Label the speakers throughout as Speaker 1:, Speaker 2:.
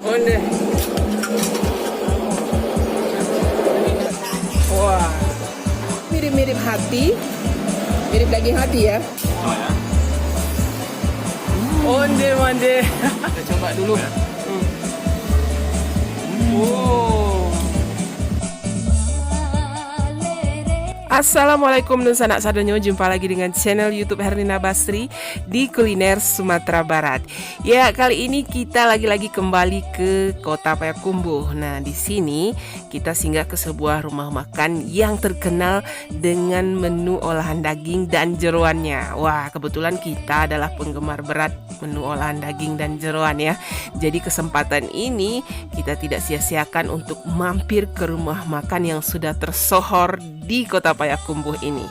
Speaker 1: Onde. Wah, mirip-mirip hati, mirip daging hati ya.
Speaker 2: Oh ya.
Speaker 1: Onde onde. Kita coba dulu. Oh. Assalamualaikum dan sanak sadonyo, jumpa lagi dengan channel YouTube Herlina Basri di Kuliner Sumatera Barat. Ya, kali ini kita lagi-lagi kembali ke Kota Payakumbuh. Nah, di sini kita singgah ke sebuah rumah makan yang terkenal dengan menu olahan daging dan jeroannya. Wah, kebetulan kita adalah penggemar berat menu olahan daging dan jeroan ya. Jadi kesempatan ini kita tidak sia-siakan untuk mampir ke rumah makan yang sudah tersohor di Kota Payakumbuh ini.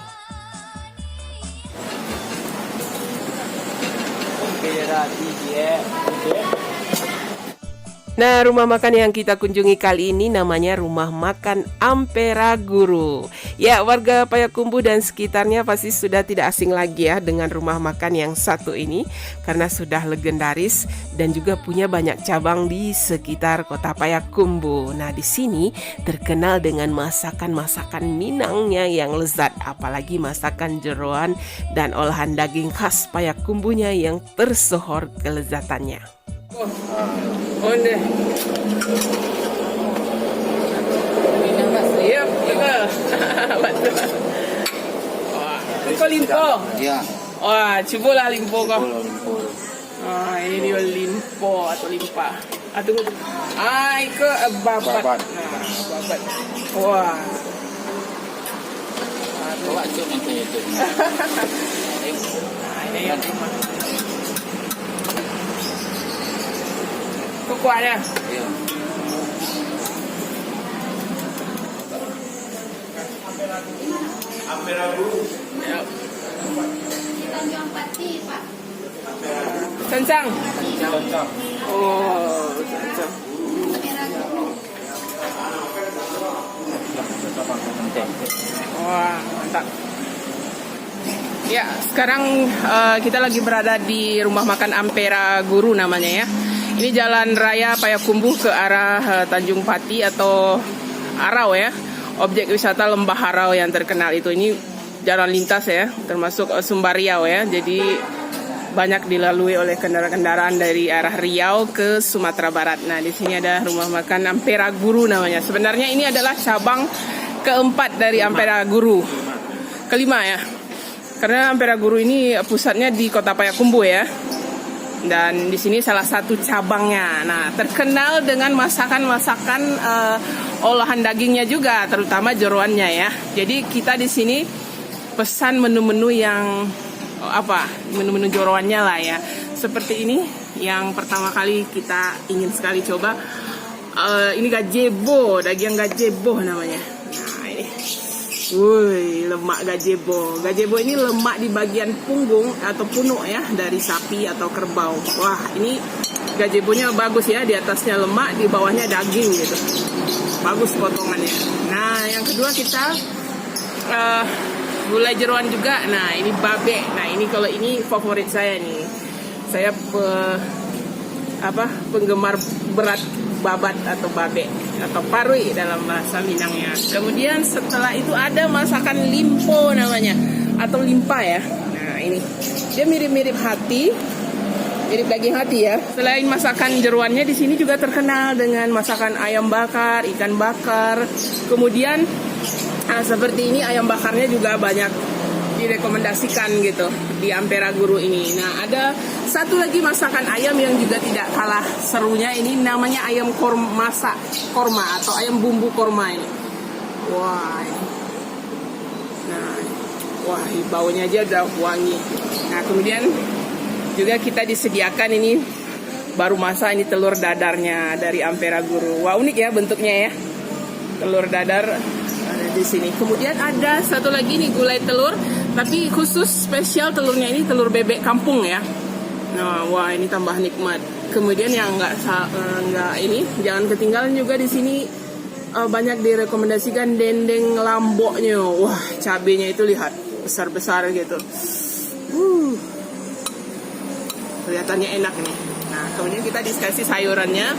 Speaker 1: Nah, rumah makan yang kita kunjungi kali ini namanya Rumah Makan Ampera Guru. Ya, warga Payakumbuh dan sekitarnya pasti sudah tidak asing lagi ya dengan rumah makan yang satu ini, karena sudah legendaris dan juga punya banyak cabang di sekitar Kota Payakumbuh. Nah, di sini terkenal dengan masakan-masakan Minangnya yang lezat, apalagi masakan jeroan dan olahan daging khas Payakumbuhnya yang tersohor kelezatannya. Onde. Minang mas. Yep, betul. Betul. Wah, itu limpo.
Speaker 2: Iya.
Speaker 1: Wah, cobalah limpo kau.
Speaker 2: Limpo.
Speaker 1: Ini dia limpo atau limpa. Tunggu. Itu babat.
Speaker 2: Babat.
Speaker 1: Nah, babat. Wah.
Speaker 2: Coba cuma itu.
Speaker 1: Nah, ini yang kuahnya.
Speaker 2: Iya. Ampera Guru.
Speaker 1: Ya.
Speaker 3: Tanjung Pati, Pak.
Speaker 1: Kencang.
Speaker 2: Cocok.
Speaker 1: Oh, kencang. Wah, mantap. Ya, sekarang kita lagi berada di rumah makan Ampera Guru namanya ya. Ini jalan raya Payakumbuh ke arah Tanjung Pati atau Arau ya. Objek wisata Lembah Harau yang terkenal itu. Ini jalan lintas ya, termasuk Sumbar Riau ya. Jadi banyak dilalui oleh kendaraan-kendaraan dari arah Riau ke Sumatera Barat. Nah, di sini ada rumah makan Ampera Guru namanya. Sebenarnya ini adalah cabang keempat dari Ampera Guru. Kelima ya. Karena Ampera Guru ini pusatnya di Kota Payakumbuh ya. Dan di sini salah satu cabangnya. Nah, terkenal dengan masakan-masakan olahan dagingnya juga, terutama jeroannya ya. Jadi kita di sini pesan menu-menu yang menu-menu jeroannya lah ya. Seperti ini, yang pertama kali kita ingin sekali coba. Ini gazebo, daging gazebo namanya. Nah, ini. Wih, lemak gazebo. Gazebo ini lemak di bagian punggung atau punuk ya, dari sapi atau kerbau. Wah, ini gazebonya bagus ya, di atasnya lemak, di bawahnya daging gitu. Bagus potongannya. Nah, yang kedua kita gulai jeroan juga. Nah, ini babe. Nah, ini kalau ini favorit saya nih. Saya penggemar berat babat atau babe atau parui dalam bahasa Minangnya. Kemudian setelah itu ada masakan limpo namanya atau limpa ya. Nah, ini dia mirip-mirip hati, mirip daging hati ya. Selain masakan jeroannya, di sini juga terkenal dengan masakan ayam bakar, ikan bakar. Kemudian seperti ini ayam bakarnya juga banyak direkomendasikan gitu di Ampera Guru ini. Nah, ada satu lagi masakan ayam yang juga tidak kalah serunya, ini namanya ayam korma atau ayam bumbu korma ini. Wah, ini. Nah, wah, baunya aja udah wangi. Nah, kemudian juga kita disediakan ini baru masak, ini telur dadarnya dari Ampera Guru. Wah, unik ya bentuknya ya. Telur dadar ada di sini. Kemudian ada satu lagi nih gulai telur, tapi khusus spesial telurnya ini telur bebek kampung ya. Nah, wah, ini tambah nikmat. Kemudian yang nggak ini jangan ketinggalan juga di sini banyak direkomendasikan dendeng lamboknya. Wah, cabenya itu lihat besar-besar gitu. Kelihatannya enak nih. Nah, Kemudian kita dikasih sayurannya,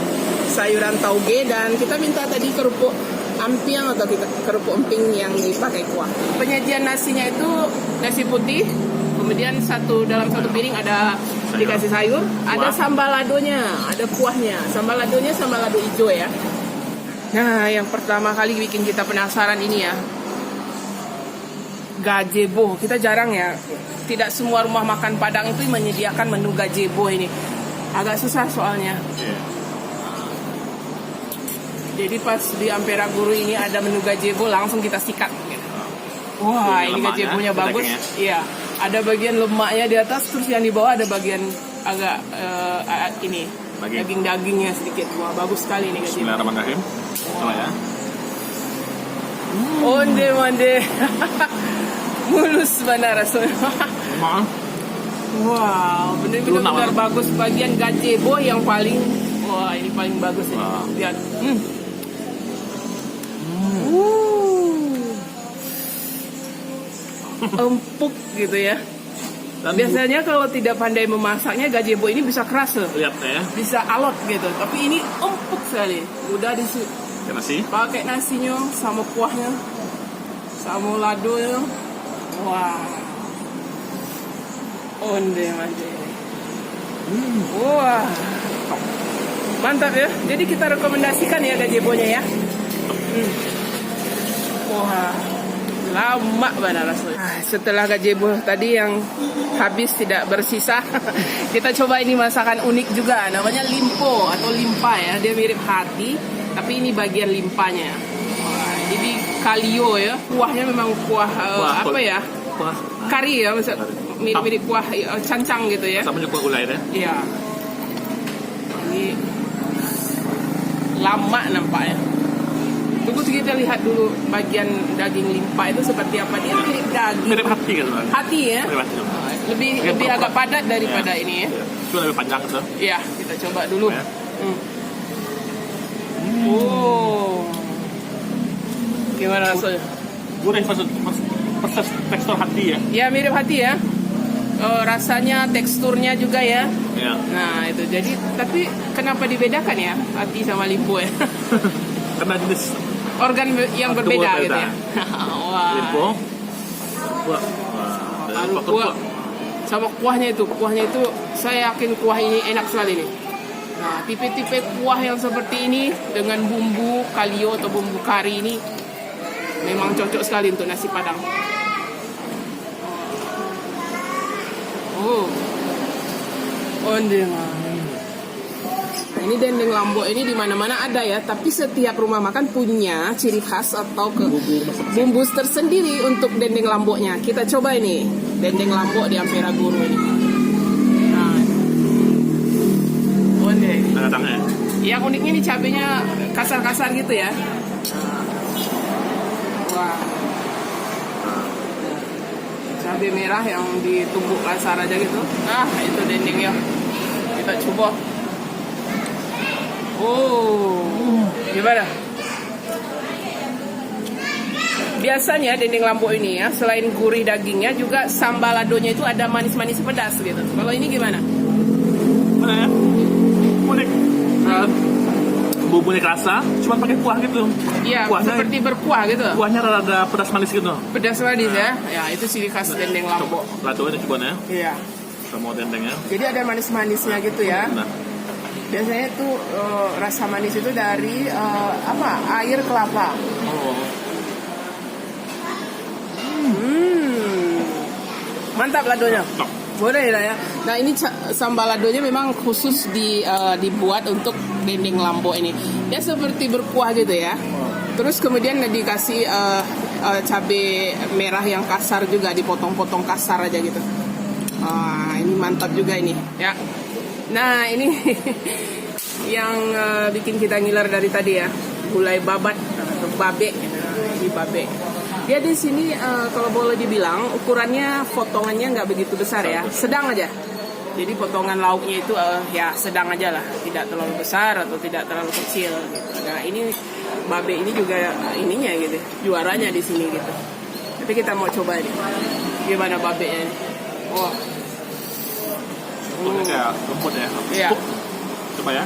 Speaker 1: sayuran tauge, dan kita minta tadi kerupuk ampiang atau kerupuk emping yang dipakai kuah. Penyajian nasinya itu nasi putih, kemudian dalam satu piring ada dikasih sayur, ada sambal ladonya, ada kuahnya. Sambal ladonya sambal lado hijau ya. Nah, yang pertama kali bikin kita penasaran ini ya, gazebo. Kita jarang ya, tidak semua rumah makan Padang itu menyediakan menu gazebo ini. Agak susah soalnya. Jadi pas di Ampera Guru ini ada menu gazebo, langsung kita sikat. Wah, ini gazebonya bagus. Iya, ada bagian lemaknya di atas, terus yang di bawah ada bagian agak ini daging-dagingnya sedikit. Wah, bagus sekali ini gazebo.
Speaker 2: Bismillahirrahmanirrahim. Coba ya.
Speaker 1: Onde-onde. Mulus benar rasanya. Wow, benar-benar bagus. Bagian gazebo yang paling, wah ini paling bagus ini. Lihat. Empuk gitu ya. Dan biasanya kalau tidak pandai memasaknya, gazebo ini bisa keras loh.
Speaker 2: Lihat ya.
Speaker 1: Bisa alot gitu. Tapi ini empuk sekali. Udah
Speaker 2: nasi.
Speaker 1: Pakai nasinya sama kuahnya, sama ladonya. Wah. Onde-onde. Wah. Mantap ya. Jadi kita rekomendasikan ya gazebonya ya. Wah. Lama banget rasanya. Setelah gazebo tadi yang habis tidak bersisa, kita coba ini masakan unik juga, namanya limpo atau limpa ya. Dia mirip hati, tapi ini bagian limpanya. Wah, jadi kalio ya. Kuahnya memang kuah apa ya?
Speaker 2: Kuah
Speaker 1: kari ya, mirip kuah cancang gitu ya.
Speaker 2: Sama juga gulai ya.
Speaker 1: Iya. Ini lama nampaknya. Tunggu kita lihat dulu bagian daging limpa itu seperti apa. Dia mirip daging.
Speaker 2: Mirip hati kan?
Speaker 1: Hati ya. Lebih agak padat daripada ini ya.
Speaker 2: Itu lebih panjang tuh.
Speaker 1: Iya, kita coba dulu.
Speaker 2: Ya.
Speaker 1: Oh. Gimana rasanya?
Speaker 2: Gurih tekstur hati ya.
Speaker 1: Ya mirip hati ya. Rasanya, teksturnya juga ya.
Speaker 2: Ya.
Speaker 1: Nah itu jadi, tapi kenapa dibedakan ya hati sama limpo ya?
Speaker 2: Karena jenis
Speaker 1: organ yang berbeda gitu ya. Wah.
Speaker 2: Limpo.
Speaker 1: Kuah. Sama kuahnya itu saya yakin kuah ini enak sekali nih. Nah, tipe-tipe kuah yang seperti ini dengan bumbu kalio atau bumbu kari ini memang cocok sekali untuk nasi Padang. Ini dendeng lombok ini di mana-mana ada ya, tapi setiap rumah makan punya ciri khas atau bumbu tersendiri untuk dendeng lomboknya. Kita coba ini dendeng lombok di Ampera Guru ini. Nah,
Speaker 2: datangnya.
Speaker 1: Yang uniknya nih cabenya kasar-kasar gitu ya. Wah. Cabai merah yang ditumbuk kasar aja gitu. Ah, itu dendengnya. Kita coba. Gimana? Biasanya dendeng lombok ini ya, selain gurih dagingnya juga sambal ladonya itu ada manis-manis pedas gitu. Kalau ini gimana?
Speaker 2: Mana ya? Unik. Bumbunya kerasa, cuma pakai kuah gitu.
Speaker 1: Iya, seperti berkuah gitu.
Speaker 2: Kuahnya rada pedas manis gitu.
Speaker 1: Pedas manis ya. Ya, itu ciri khas dendeng lombok.
Speaker 2: Ladonya coba ya.
Speaker 1: Iya.
Speaker 2: Sama dendengnya.
Speaker 1: Jadi ada manis-manisnya gitu ya. Nah. Biasanya tuh rasa manis itu dari air kelapa. Mantap ladonya. Boleh ya. Nah ini sambal ladonya memang khusus dibuat untuk dendeng lombok ini. Dia seperti berkuah gitu ya. Terus kemudian dikasih cabai merah yang kasar juga, dipotong-potong kasar aja gitu. Ini mantap juga ini ya. Nah ini yang bikin kita ngiler dari tadi ya, gulai babat atau babe. Ini babe. Dia di sini kalau boleh dibilang ukurannya potongannya nggak begitu besar ya, sedang aja. Jadi potongan lauknya itu ya sedang aja lah, tidak terlalu besar atau tidak terlalu kecil. Gitu. Nah ini babe ini juga ininya gitu, juaranya di sini gitu. Tapi kita mau coba ini, gimana babenya? Wah.
Speaker 2: Kayak lembut ya.
Speaker 1: Iya.
Speaker 2: Apa ya?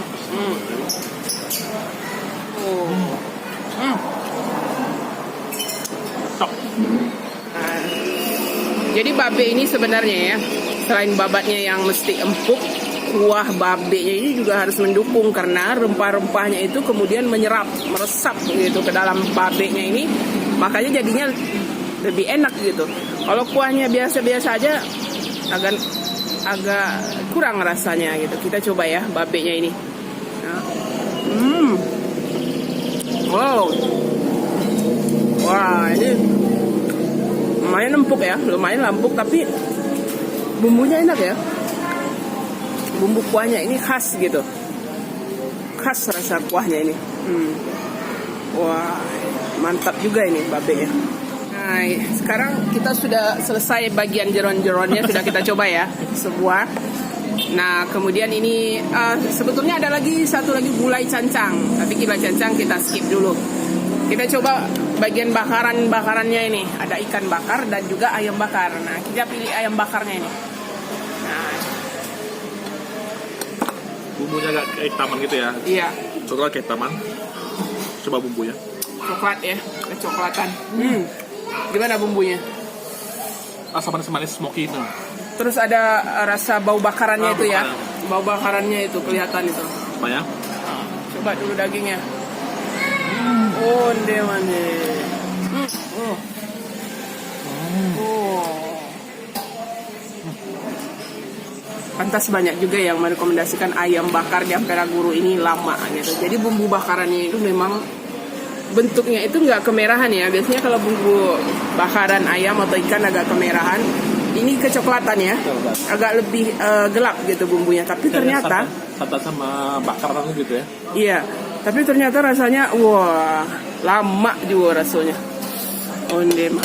Speaker 2: Cok.
Speaker 1: Jadi babe ini sebenarnya ya, selain babatnya yang mesti empuk, kuah babenya ini juga harus mendukung karena rempah-rempahnya itu kemudian menyerap, meresap gitu ke dalam babenya ini, makanya jadinya lebih enak gitu. Kalau kuahnya biasa-biasa aja agak kurang rasanya gitu. Kita coba ya babenya ini. Nah. Wow. Wah, ini lumayan empuk ya, lumayan empuk tapi bumbunya enak ya. Bumbu kuahnya ini khas gitu. Khas rasa kuahnya ini. Wah, mantap juga ini babenya. Nah, sekarang kita sudah selesai bagian jeron-jeronnya, sudah kita coba ya, sebuah. Nah, kemudian ini sebetulnya ada satu lagi gulai cancang, tapi gulai cancang kita skip dulu. Kita coba bagian bakarannya ini, ada ikan bakar dan juga ayam bakar. Nah, kita pilih ayam bakarnya ini. Nah,
Speaker 2: Bumbunya agak kehitaman gitu ya.
Speaker 1: iya,
Speaker 2: Coklat kehitaman. Coba bumbunya.
Speaker 1: coklat ya, kecoklatan. Gimana bumbunya?
Speaker 2: Rasa manis-manis smoky itu.
Speaker 1: Terus ada rasa bau bakarannya itu ya.
Speaker 2: bakaran.
Speaker 1: Bau bakarannya itu kelihatan itu.
Speaker 2: Apa ya?
Speaker 1: Coba dulu dagingnya. Onde mande. Pantas banyak juga yang merekomendasikan ayam bakar di Ampera Guru ini lama gitu. Jadi bumbu bakarannya itu memang bentuknya itu nggak kemerahan ya. Biasanya kalau bumbu bakaran ayam atau ikan agak kemerahan. Ini kecoklatan ya, agak lebih gelap gitu bumbunya. Tapi ternyata
Speaker 2: santan sama bakaran gitu ya.
Speaker 1: iya, tapi ternyata rasanya wah lama juga rasanya. Onde mah.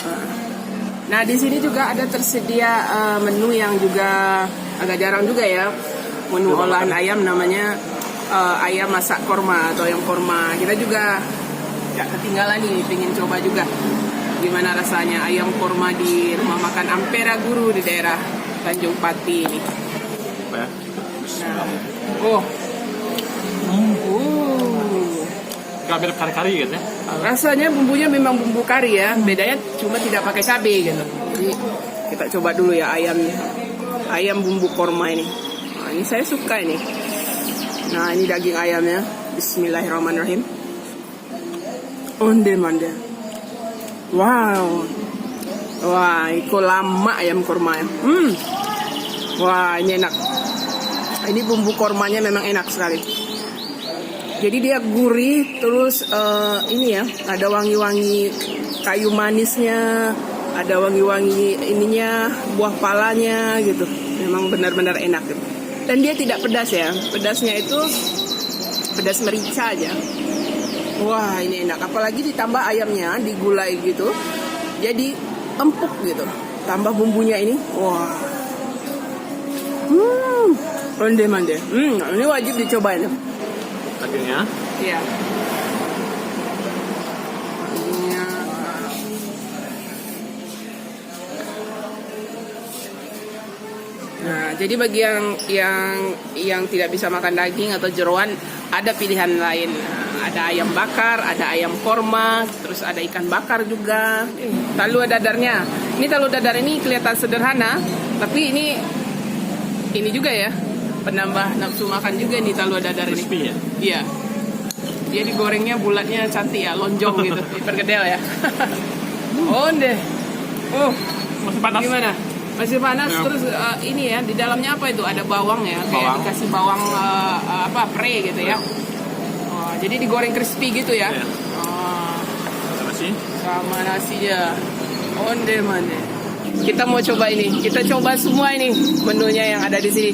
Speaker 1: Nah di sini juga ada tersedia menu yang juga agak jarang juga ya, menu olahan ayam namanya ayam masak korma atau ayam korma. Kita juga gak ketinggalan nih, pengen coba juga gimana rasanya ayam korma di rumah makan Ampera Guru di daerah Tanjung Pati ini.
Speaker 2: Apa ya?
Speaker 1: Oh,
Speaker 2: Gak mirip kari-kari gitu ya.
Speaker 1: rasanya bumbunya memang bumbu kari ya, bedanya cuma tidak pakai cabai gitu. Jadi kita coba dulu ya ayam bumbu korma ini. Nah, ini saya suka ini. Nah ini daging ayamnya. Bismillahirrahmanirrahim. Onde mande. Wow. Wah, itu lama ayam korma. Wah, ini enak. Ini bumbu kormanya memang enak sekali. Jadi dia gurih, terus ini ya, ada wangi-wangi kayu manisnya, ada wangi-wangi ininya, buah palanya gitu. Memang benar-benar enak gitu. Dan dia tidak pedas ya. Pedasnya itu pedas merica aja. Wah, ini enak. Apalagi ditambah ayamnya digulai gitu. Jadi empuk gitu. Tambah bumbunya ini. Wah. Onde-mande. Ini wajib dicobain.
Speaker 2: Dagingnya.
Speaker 1: Iya. Nah, jadi bagi yang tidak bisa makan daging atau jeroan, ada pilihan lain. Ada ayam bakar, ada ayam korma, terus ada ikan bakar juga. Talu dadarnya. Ini talu dadar ini kelihatan sederhana, tapi ini juga ya, penambah nafsu makan juga nih talu dadar ini.
Speaker 2: Crispy ya?
Speaker 1: Iya. Dia digorengnya bulatnya cantik ya, lonjong gitu, dipergedel ya. Onde.
Speaker 2: Masih panas.
Speaker 1: Gimana? Masih panas
Speaker 2: Ya.
Speaker 1: Terus ini ya, di dalamnya apa itu? Ada bawang ya, kayak
Speaker 2: Bawang.
Speaker 1: dikasih bawang pre gitu ya. Oh, jadi digoreng crispy gitu ya.
Speaker 2: Iya.
Speaker 1: Oh,
Speaker 2: Ada nasi.
Speaker 1: sama nasinya. Onde mande. Kita mau coba ini. Kita coba semua ini menunya yang ada di sini.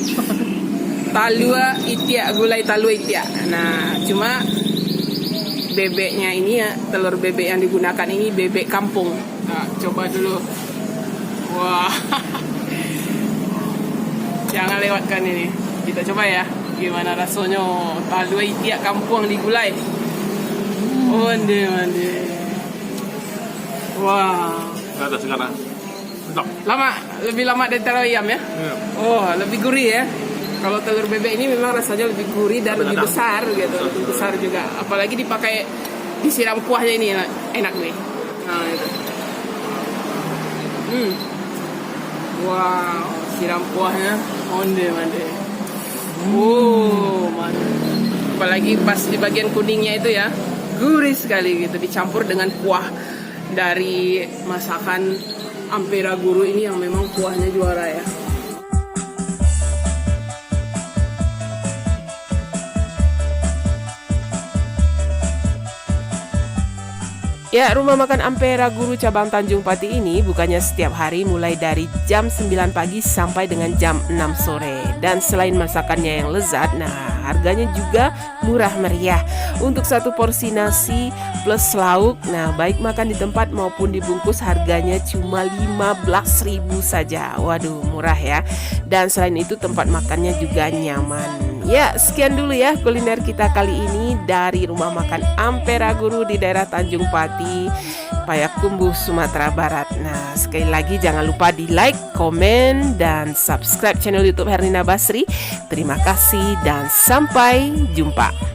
Speaker 1: Talua itia, gulai talua itia. Nah, cuma bebeknya ini ya, telur bebek yang digunakan ini bebek kampung. Nah, coba dulu. Wah. Jangan lewatkan ini. Kita coba ya. Gimana rasanya talua itia kampung digulai. Onde mande. Wah.
Speaker 2: Gak ada sekarang. Mantap.
Speaker 1: Lebih lama dari telur ayam ya?
Speaker 2: Iya.
Speaker 1: Oh, lebih gurih ya? Kalau telur bebek ini memang rasanya lebih gurih dan lebih
Speaker 2: Benar.
Speaker 1: besar gitu, lebih besar juga. Apalagi dipakai disiram kuahnya ini enak nih. Nah itu. Wow, siram kuahnya mande. Oh, mantap. Apalagi pas di bagian kuningnya itu ya, gurih sekali gitu, dicampur dengan kuah dari masakan Ampera Guru ini yang memang kuahnya juara ya. Ya, rumah makan Ampera Guru cabang Tanjung Pati ini bukannya setiap hari mulai dari jam 9 pagi sampai dengan jam 6 sore. Dan selain masakannya yang lezat, nah harganya juga murah meriah. Untuk satu porsi nasi plus lauk, nah baik makan di tempat maupun dibungkus harganya cuma 15.000 saja. Waduh, murah ya. Dan selain itu tempat makannya juga nyaman. Ya, sekian dulu ya kuliner kita kali ini dari rumah makan Ampera Guru di daerah Tanjung Pati, Payakumbuh, Sumatera Barat. Nah, sekali lagi jangan lupa di like, komen, dan subscribe channel YouTube Herlina Basri. Terima kasih dan sampai jumpa.